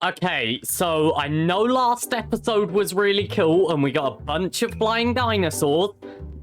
Okay, so I know last episode was really cool and we got a bunch of flying dinosaurs,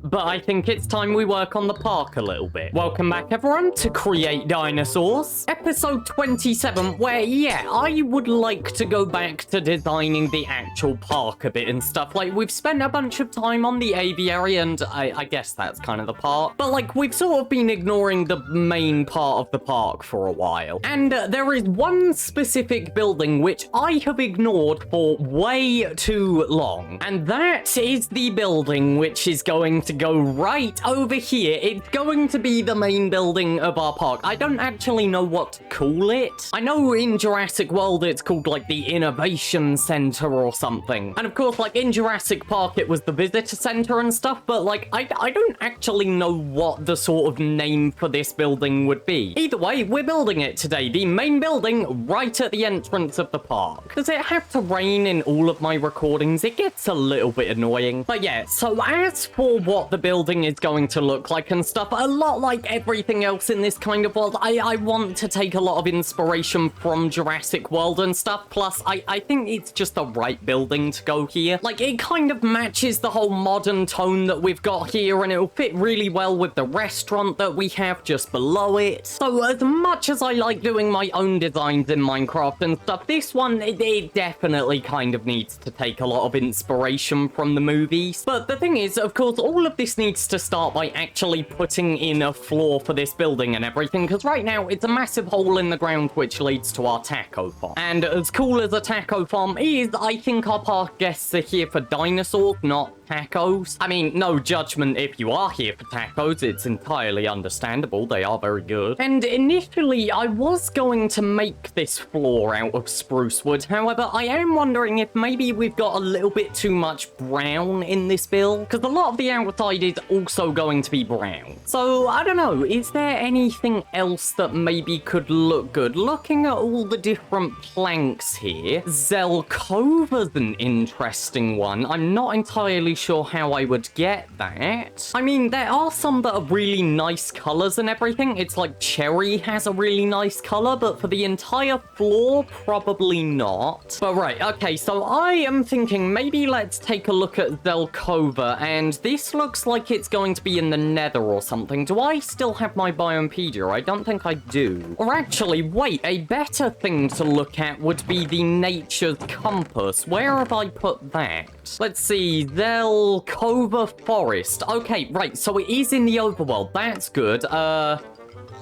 but I think it's time we work on the park a little bit. Welcome back, everyone, to Create Dinosaurs, episode 27, where, yeah, I would like to go back to designing the actual park a bit and stuff. Like, we've spent a bunch of time on the aviary, and I guess that's kind of the park, but, like, we've sort of been ignoring the main part of the park for a while. And there is one specific building which I have ignored for way too long, and that is the building which is going to go right over here. It's going to be the main building of our park. I don't actually know what to call it. I know in Jurassic World it's called like the Innovation Center or something. And of course, like in Jurassic Park it was the Visitor Center and stuff, but like I don't actually know what the sort of name for this building would be. Either way, we're building it today. The main building right at the entrance of the park. Does it have to rain in all of my recordings? It gets a little bit annoying. But yeah, so as for what the building is going to look like and stuff, a lot like everything else in this kind of world, I want to take a lot of inspiration from Jurassic World and stuff, plus I think it's just the right building to go here. Like, it kind of matches the whole modern tone that we've got here, and it'll fit really well with the restaurant that we have just below it. So as much as I like doing my own designs in Minecraft and stuff, this one, it definitely kind of needs to take a lot of inspiration from the movies. But the thing is, of course, all of this needs to start by actually putting in a floor for this building and everything, because right now it's a massive hole in the ground which leads to our taco farm. And as cool as a taco farm is, I think our park guests are here for dinosaurs, not tacos. I mean, no judgment if you are here for tacos, it's entirely understandable, they are very good. And initially, I was going to make this floor out of spruce wood, however, I am wondering if maybe we've got a little bit too much brown in this build, because a lot of the outside is also going to be brown. So, I don't know, is there anything else that maybe could look good? Looking at all the different planks here, Zelkova's an interesting one. I'm not entirely sure how I would get that. I mean, there are some that are really nice colors and everything. It's like cherry has a really nice color, but for the entire floor, probably not. But right, okay, so I am thinking maybe let's take a look at Zelkova, and this looks like it's going to be in the nether or something. Do I still have my Biopedia? I don't think I do. Or actually, wait, a better thing to look at would be the Nature's Compass. Where have I put that? Let's see, Zelkova Forest. Okay, right, so it is in the overworld. That's good.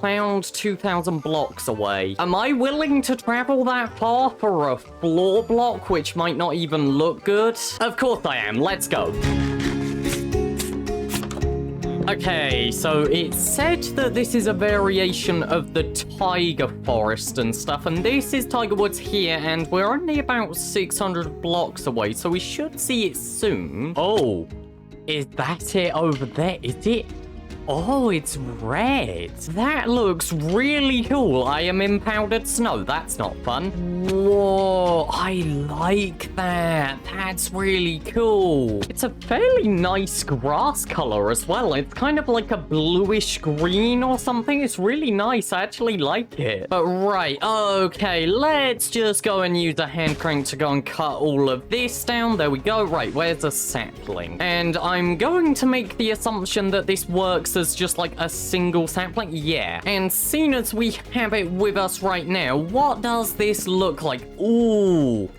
Found 2,000 blocks away. Am I willing to travel that far for a floor block, which might not even look good? Of course I am. Let's go. Okay, so it said that this is a variation of the Tiger Forest and stuff, and this is Tiger Woods here, and we're only about 600 blocks away, so we should see it soon. Oh, is that it over there? Is it? Oh, it's red. That looks really cool. I am in powdered snow. That's not fun. Whoa, I like that. That's really cool. It's a fairly nice grass color as well. It's kind of like a bluish green or something. It's really nice. I actually like it. But right, okay, let's just go and use a hand crank to go and cut all of this down. There we go. Right, where's a sapling? And I'm going to make the assumption that this works as just like a single sapling. Yeah, and seeing as we have it with us right now, what does this look like? Ooh,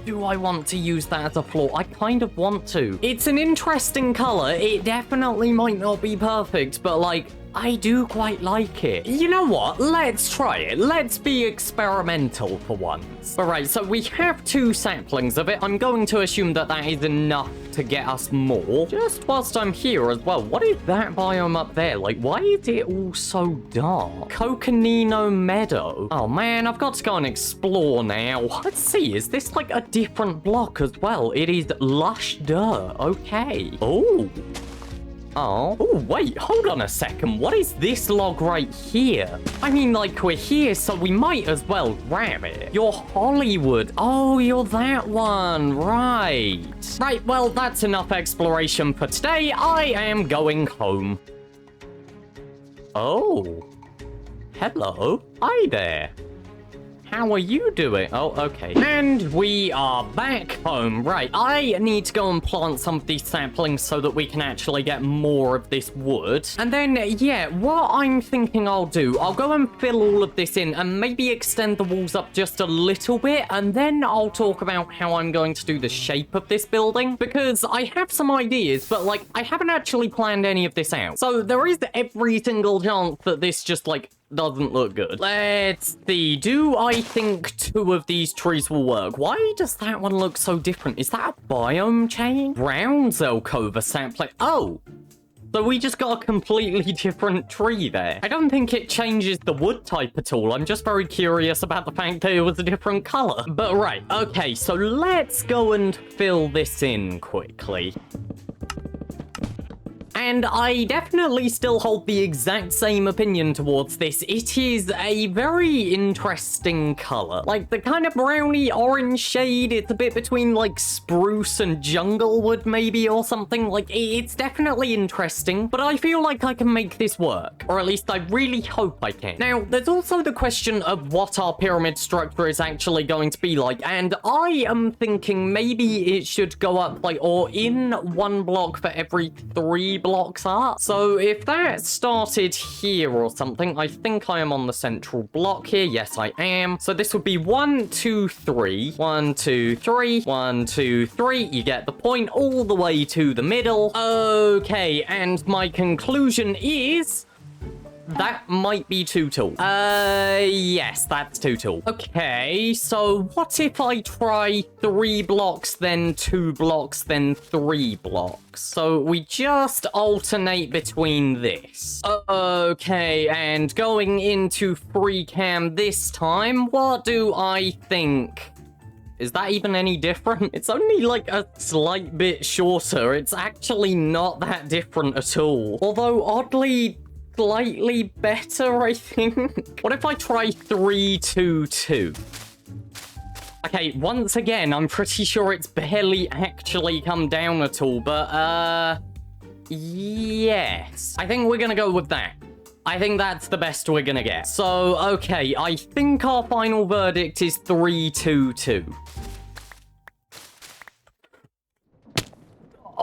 do I want to use that as a floor? I kind of want to. It's an interesting color. It definitely might not be perfect, but like, I do quite like it. You know what? Let's try it. Let's be experimental for once. Alright, so we have 2 saplings of it. I'm going to assume that that is enough to get us more. Just whilst I'm here as well, what is that biome up there? Like, why is it all so dark? Coconino Meadow. Oh man, I've got to go and explore now. Let's see, is this like a different block as well? It is lush dirt. Okay. Oh. Oh, wait, hold on a second. What is this log right here? I mean, like, we're here, so we might as well grab it. You're Hollywood. Oh, you're that one. Right. Right, well, that's enough exploration for today. I am going home. Oh. Hello. Hi there. how are you doing? Oh, okay. And we are back home. Right, I need to go and plant some of these saplings so that we can actually get more of this wood. And then, yeah, what I'm thinking I'll do, I'll go and fill all of this in and maybe extend the walls up just a little bit, and then I'll talk about how I'm going to do the shape of this building, because I have some ideas, but, like, I haven't actually planned any of this out. So there is every single chance that this just, like, doesn't look good. Let's see. Do I think 2 of these trees will work? Why does that one look so different? Is that a biome change? Brown Zelkova sapling. Oh! So we just got a completely different tree there. I don't think it changes the wood type at all. I'm just very curious about the fact that it was a different color. But right, okay, so let's go and fill this in quickly. And I definitely still hold the exact same opinion towards this. It is a very interesting color. Like, the kind of browny orange shade, it's a bit between, like, spruce and junglewood, maybe, or something. Like, it's definitely interesting, but I feel like I can make this work. Or at least I really hope I can. Now, there's also the question of what our pyramid structure is actually going to be like, and I am thinking maybe it should go up, like, or in 1 block for every 3 blocks up. So if that started here or something, I think I am on the central block here. Yes, I am. So this would be 1, 2, 3. 1, 2, 3. 1, 2, 3. You get the point, all the way to the middle. Okay, and my conclusion is that might be too tall. Yes, that's too tall. Okay, so what if I try 3 blocks, then 2 blocks, then 3 blocks? So we just alternate between this. Okay, and going into free cam this time, what do I think? Is that even any different? It's only like a slight bit shorter. It's actually not that different at all. Although oddly slightly better, I think. What if I try 3, 2, 2? Okay, once again, I'm pretty sure it's barely actually come down at all, but, yes. I think we're gonna go with that. I think that's the best we're gonna get. So, okay, I think our final verdict is 3, 2, 2.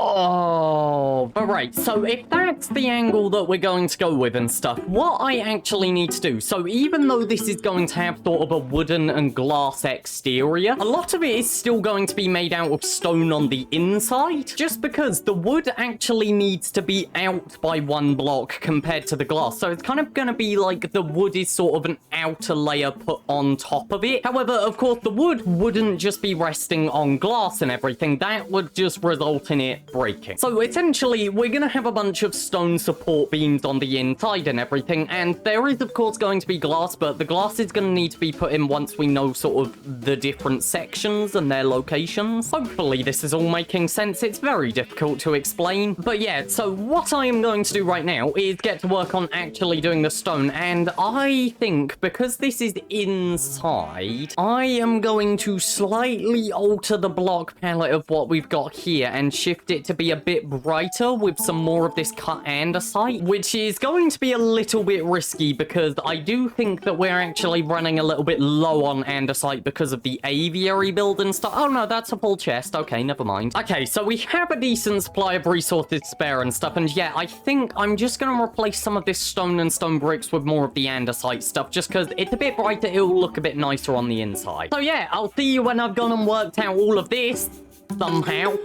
Oh, but right, so if that's the angle that we're going to go with and stuff, what I actually need to do, so even though this is going to have sort of a wooden and glass exterior, a lot of it is still going to be made out of stone on the inside, just because the wood actually needs to be out by 1 block compared to the glass, so it's kind of going to be like the wood is sort of an outer layer put on top of it. However, of course, the wood wouldn't just be resting on glass and everything, that would just result in it breaking. So essentially, we're going to have a bunch of stone support beams on the inside and everything, and there is of course going to be glass, but the glass is going to need to be put in once we know sort of the different sections and their locations. Hopefully this is all making sense. It's very difficult to explain, but yeah, so what I am going to do right now is get to work on actually doing the stone, and I think because this is inside, I am going to slightly alter the block palette of what we've got here and shift it to be a bit brighter with some more of this cut andesite, which is going to be a little bit risky because I do think that we're actually running a little bit low on andesite because of the aviary build and stuff. Oh no, that's a full chest. Okay, never mind. Okay, so we have a decent supply of resources spare and stuff, and yeah, I think I'm just going to replace some of this stone and stone bricks with more of the andesite stuff just because it's a bit brighter, it'll look a bit nicer on the inside. So yeah, I'll see you when I've gone and worked out all of this somehow.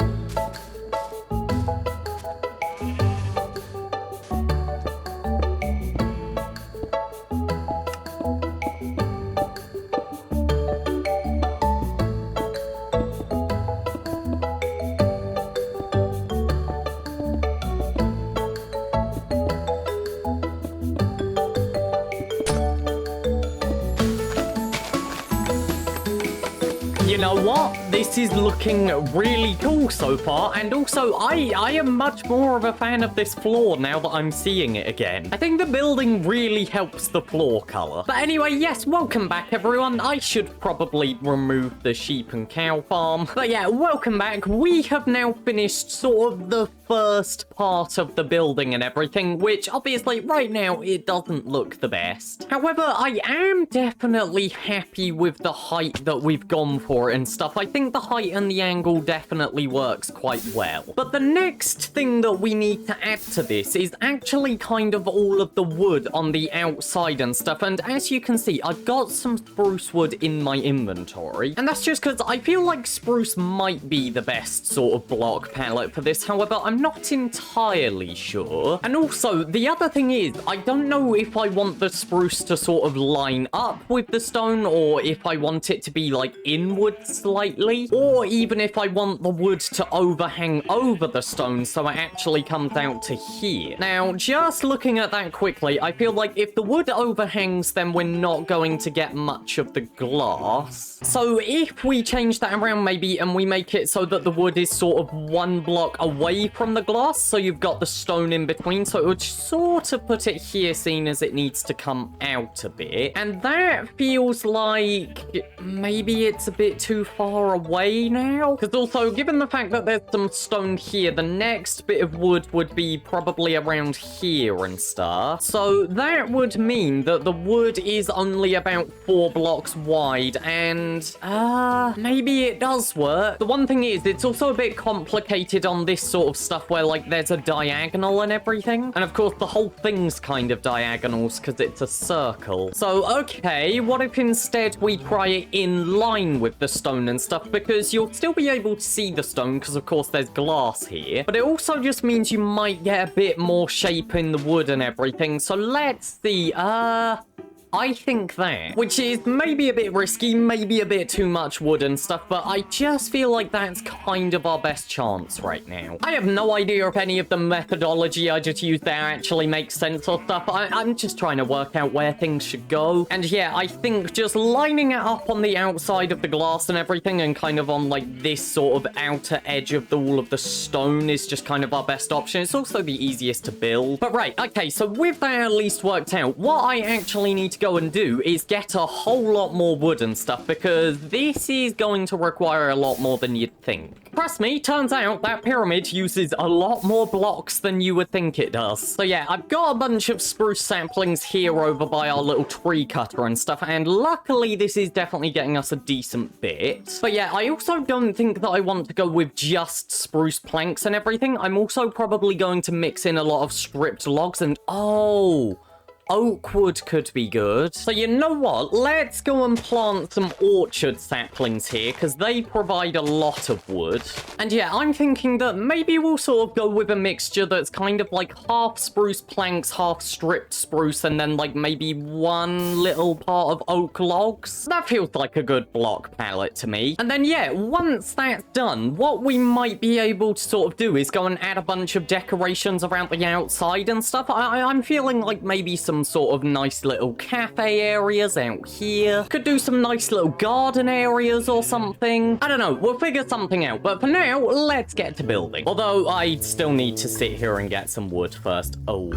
You know what? This is looking really cool so far, and also I am much more of a fan of this floor now that I'm seeing it again. I think the building really helps the floor color. But anyway, yes, welcome back everyone. I should probably remove the sheep and cow farm. But yeah, welcome back. We have now finished sort of the first part of the building and everything, which obviously right now it doesn't look the best. However, I am definitely happy with the height that we've gone for and stuff. I think the height and the angle definitely works quite well. But the next thing that we need to add to this is actually kind of all of the wood on the outside and stuff. And as you can see, I've got some spruce wood in my inventory. And that's just because I feel like spruce might be the best sort of block palette for this. However, I'm not entirely sure. And also, the other thing is, I don't know if I want the spruce to sort of line up with the stone, or if I want it to be like inward slightly, or even if I want the wood to overhang over the stone so it actually comes out to here. Now, just looking at that quickly, I feel like if the wood overhangs, then we're not going to get much of the glass. So if we change that around maybe and we make it so that the wood is sort of one block away from the glass, so you've got the stone in between, so it would sort of put it here, seeing as it needs to come out a bit. And that feels like maybe it's a bit too far away now. Because also, given the fact that there's some stone here, the next bit of wood would be probably around here and stuff. So that would mean that the wood is only about 4 blocks wide, and maybe it does work. The one thing is, it's also a bit complicated on this sort of stuff where like there's a diagonal and everything. And of course, the whole thing's kind of diagonals because it's a circle. So, okay, what if instead we try it in line with the stone and stuff? Because you'll still be able to see the stone because of course there's glass here. But it also just means you might get a bit more shape in the wood and everything. So let's see, I think that, which is maybe a bit risky, maybe a bit too much wood and stuff, but I just feel like that's kind of our best chance right now. I have no idea if any of the methodology I just used there actually makes sense or stuff. I'm just trying to work out where things should go. And yeah, I think just lining it up on the outside of the glass and everything and kind of on like this sort of outer edge of all of the stone is just kind of our best option. It's also the easiest to build. But right, okay, so with that at least worked out, what I actually need to go and do is get a whole lot more wood and stuff, because this is going to require a lot more than you'd think. Trust me, turns out that pyramid uses a lot more blocks than you would think it does. So yeah, I've got a bunch of spruce saplings here over by our little tree cutter and stuff, and luckily this is definitely getting us a decent bit. But yeah, I also don't think that I want to go with just spruce planks and everything. I'm also probably going to mix in a lot of stripped logs and oak wood could be good. So you know what? Let's go and plant some orchard saplings here, because they provide a lot of wood. And yeah, I'm thinking that maybe we'll sort of go with a mixture that's kind of like half spruce planks, half stripped spruce, and then like maybe one little part of oak logs. That feels like a good block palette to me. And then yeah, once that's done, what we might be able to sort of do is go and add a bunch of decorations around the outside and stuff. I'm feeling like maybe some sort of nice little cafe areas out here. Could do some nice little garden areas or something. I don't know, we'll figure something out. But for now, let's get to building. Although I still need to sit here and get some wood first. Oh.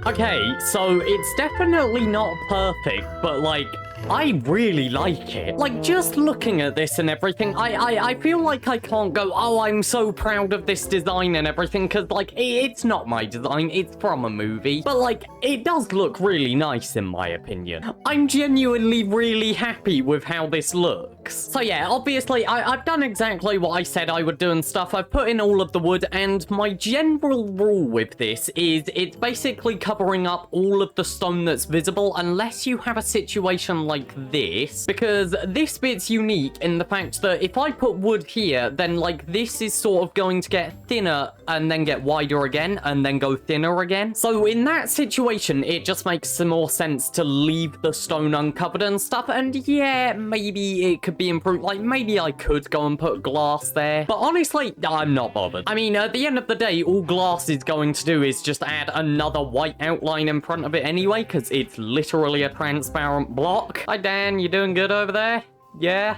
Okay, so it's definitely not perfect, but like, I really like it. Like, just looking at this and everything, I feel like I can't go, oh, I'm so proud of this design and everything, because, like, it's not my design, it's from a movie. But, like, it does look really nice, in my opinion. I'm genuinely really happy with how this looks. So, yeah, obviously, I've done exactly what I said I would do and stuff. I've put in all of the wood, and my general rule with this is it's basically covering up all of the stone that's visible, unless you have a situation like like this, because this bit's unique in the fact that if I put wood here, then like this is sort of going to get thinner and then get wider again and then go thinner again. So in that situation, it just makes some more sense to leave the stone uncovered and stuff. And yeah, maybe it could be improved. Like maybe I could go and put glass there, but honestly, I'm not bothered. I mean, at the end of the day, all glass is going to do is just add another white outline in front of it anyway, because it's literally a transparent block. Hi Dan, you doing good over there? Yeah?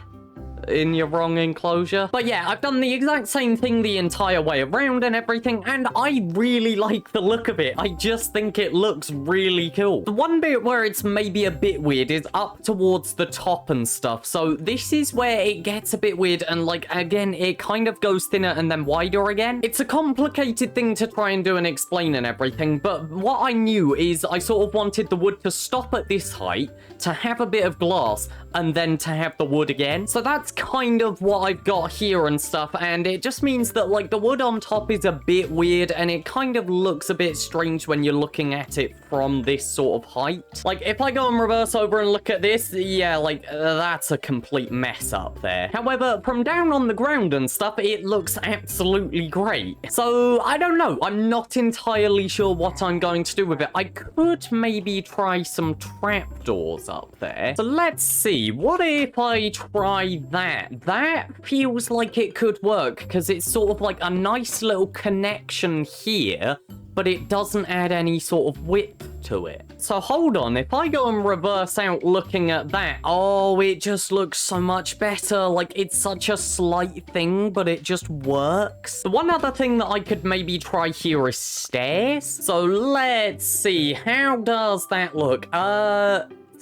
In your wrong enclosure. But yeah, I've done the exact same thing the entire way around and everything, and I really like the look of it. I just think it looks really cool. The one bit where it's maybe a bit weird is up towards the top and stuff. So this is where it gets a bit weird, and like, again, it kind of goes thinner and then wider again. It's a complicated thing to try and do and explain and everything, but what I knew is I sort of wanted the wood to stop at this height, to have a bit of glass, and then to have the wood again. So that's kind of what I've got here and stuff, and it just means that like the wood on top is a bit weird and it kind of looks a bit strange when you're looking at it from this sort of height. Like if I go and reverse over and look at this, yeah, like that's a complete mess up there. However, from down on the ground and stuff, it looks absolutely great. So I don't know, I'm not entirely sure what I'm going to do with it. I could maybe try some trapdoors up there. So let's see, what if I try that? That feels like it could work because it's sort of like a nice little connection here, but it doesn't add any sort of width to it. So hold on, if I go and reverse out looking at that, oh, it just looks so much better. Like it's such a slight thing, but it just works. The one other thing that I could maybe try here is stairs. So let's see, how does that look?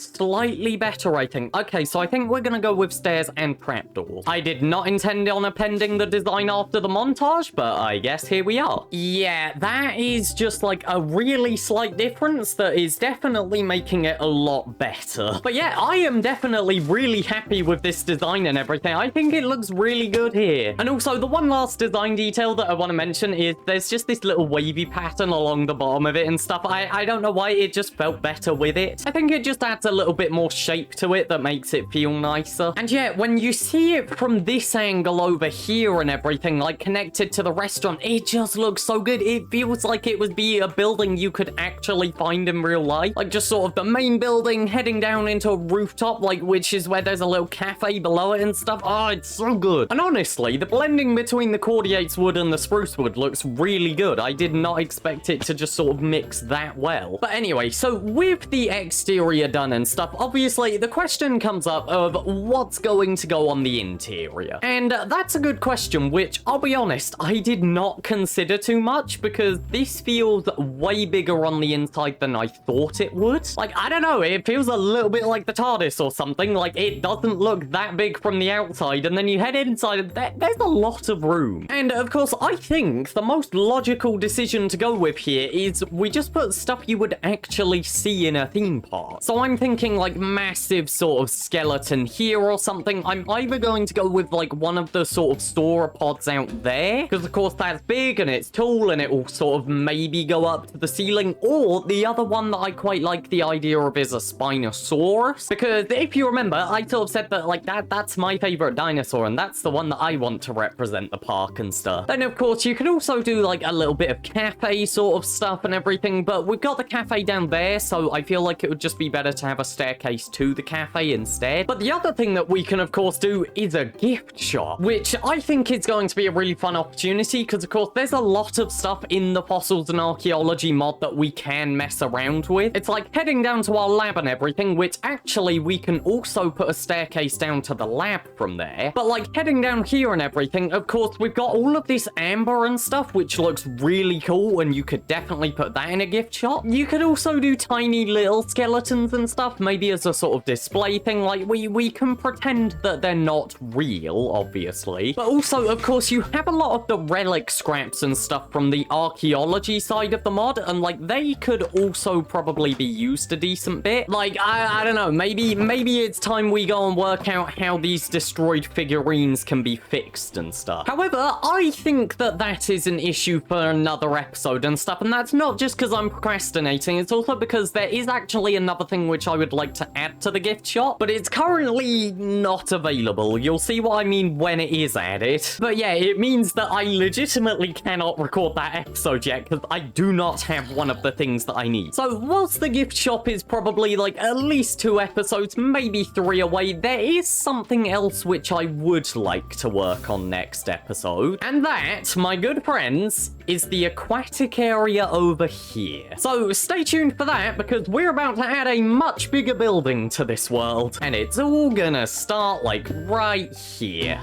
Slightly better, I think. Okay, so I think we're gonna go with stairs and trapdoors. I did not intend on appending the design after the montage, but I guess here we are. Yeah, that is just like a really slight difference that is definitely making it a lot better. But yeah, I am definitely really happy with this design and everything. I think it looks really good here. And also, the one last design detail that I want to mention is there's just this little wavy pattern along the bottom of it and stuff. I don't know why, it just felt better with it. I think it just adds a little bit more shape to it that makes it feel nicer. And yeah, when you see it from this angle over here and everything, like connected to the restaurant, it just looks so good. It feels like it would be a building you could actually find in real life. Like just sort of the main building heading down into a rooftop, like which is where there's a little cafe below it and stuff. Oh, it's so good. And honestly, the blending between the cordiates wood and the spruce wood looks really good. I did not expect it to just sort of mix that well. But anyway, so with the exterior done and stuff, obviously the question comes up of what's going to go on the interior. And that's a good question, which I'll be honest, I did not consider too much because this feels way bigger on the inside than I thought it would. Like, I don't know, it feels a little bit like the TARDIS or something. Like, it doesn't look that big from the outside, and then you head inside and there's a lot of room. And of course, I think the most logical decision to go with here is we just put stuff you would actually see in a theme park. So I'm thinking like massive sort of skeleton here or something. I'm either going to go with like one of the sort of sauropods out there, because of course that's big and it's tall and it will sort of maybe go up to the ceiling, or the other one that I quite like the idea of is a Spinosaurus, because if you remember, I sort of said that like that's my favorite dinosaur and that's the one that I want to represent the park and stuff. Then of course you could also do like a little bit of cafe sort of stuff and everything, but we've got the cafe down there, so I feel like it would just be better to have a staircase to the cafe instead. But the other thing that we can of course do is a gift shop, which I think is going to be a really fun opportunity because of course there's a lot of stuff in the fossils and archaeology mod that we can mess around with. It's like heading down to our lab and everything, which actually we can also put a staircase down to the lab from there. But like heading down here and everything, of course we've got all of this amber and stuff, which looks really cool, and you could definitely put that in a gift shop. You could also do tiny little skeletons and stuff, maybe as a sort of display thing. Like we can pretend that they're not real, obviously. But also, of course, you have a lot of the relic scraps and stuff from the archaeology side of the mod, and like they could also probably be used a decent bit. Like, I don't know, maybe it's time we go and work out how these destroyed figurines can be fixed and stuff. However, I think that is an issue for another episode and stuff, and that's not just because I'm procrastinating, it's also because there is actually another thing which I would like to add to the gift shop, but it's currently not available. You'll see what I mean when it is added. But yeah, it means that I legitimately cannot record that episode yet because I do not have one of the things that I need. So whilst the gift shop is probably like at least 2 episodes, maybe 3 away, there is something else which I would like to work on next episode. And that, my good friends, is the aquatic area over here. So stay tuned for that because we're about to add a much bigger building to this world. And it's all gonna start like right here.